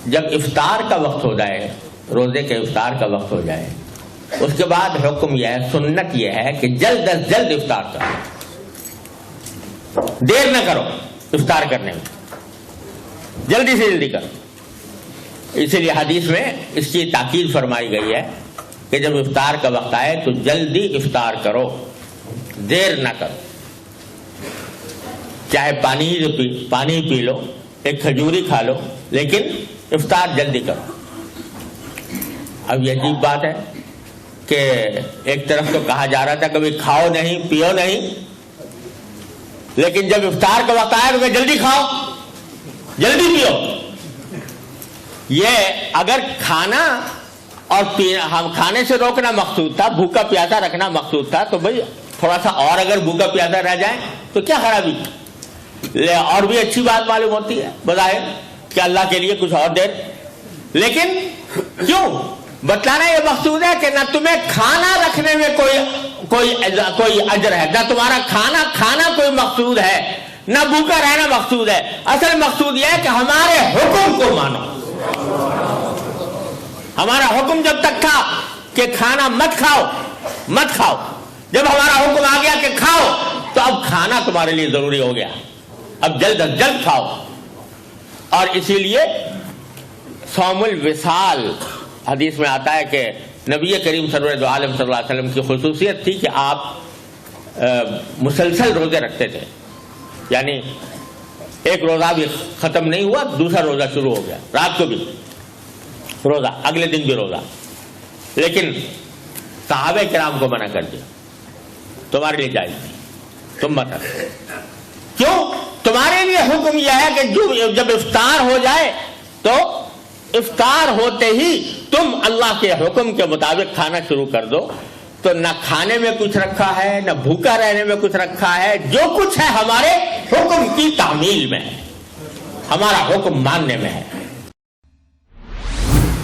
جب افطار کا وقت ہو جائے، روزے کے افطار کا وقت ہو جائے، اس کے بعد حکم یہ ہے، سنت یہ ہے کہ جلد از جلد افطار کرو، دیر نہ کرو افطار کرنے میں، جلدی سے جلدی کرو۔ اسی لیے حدیث میں اس کی تاکید فرمائی گئی ہے کہ جب افطار کا وقت آئے تو جلدی افطار کرو، دیر نہ کرو، چاہے پانی ہی پی لو، ایک کھجوری کھا لو، لیکن افطار جلدی کرو۔ اب یہ عجیب بات ہے کہ ایک طرف تو کہا جا رہا تھا کبھی کھاؤ نہیں پیو نہیں، لیکن جب افطار کا وقت آیا تو کہ جلدی کھاؤ جلدی پیو۔ یہ اگر کھانا اور ہم کھانے سے روکنا مقصود تھا، بھوکا پیاسا رکھنا مقصود تھا، تو بھئی تھوڑا سا اور اگر بھوکا پیاسا رہ جائے تو کیا خرابی، اور بھی اچھی بات معلوم ہوتی ہے بظاہر کہ اللہ کے لیے کچھ اور دیر، لیکن کیوں بتلانا یہ مقصود ہے کہ نہ تمہیں کھانا رکھنے میں کوئی اجر ہے، نہ تمہارا کھانا کوئی مقصود ہے، نہ بھوکا رہنا مقصود ہے۔ اصل مقصود یہ ہے کہ ہمارے حکم کو مانو۔ ہمارا حکم جب تک تھا کہ کھانا مت کھاؤ، جب ہمارا حکم آ گیا کہ کھاؤ، تو اب کھانا تمہارے لیے ضروری ہو گیا، اب جلد از جلد کھاؤ۔ اور اسی لیے صوم الوصال حدیث میں آتا ہے کہ نبی کریم سرور عالم صلی اللہ علیہ وسلم کی خصوصیت تھی کہ آپ مسلسل روزے رکھتے تھے، یعنی ایک روزہ بھی ختم نہیں ہوا دوسرا روزہ شروع ہو گیا، رات کو بھی روزہ، اگلے دن بھی روزہ، لیکن صحابہ کرام کو منع کر دیا، تمہارے لیے جائز نہیں، تم مت رکھو۔ کیوں؟ تمہارے لیے حکم یہ ہے کہ جب افطار ہو جائے تو افطار ہوتے ہی تم اللہ کے حکم کے مطابق کھانا شروع کر دو۔ تو نہ کھانے میں کچھ رکھا ہے، نہ بھوکا رہنے میں کچھ رکھا ہے، جو کچھ ہے ہمارے حکم کی تعمیل میں ہے، ہمارا حکم ماننے میں ہے۔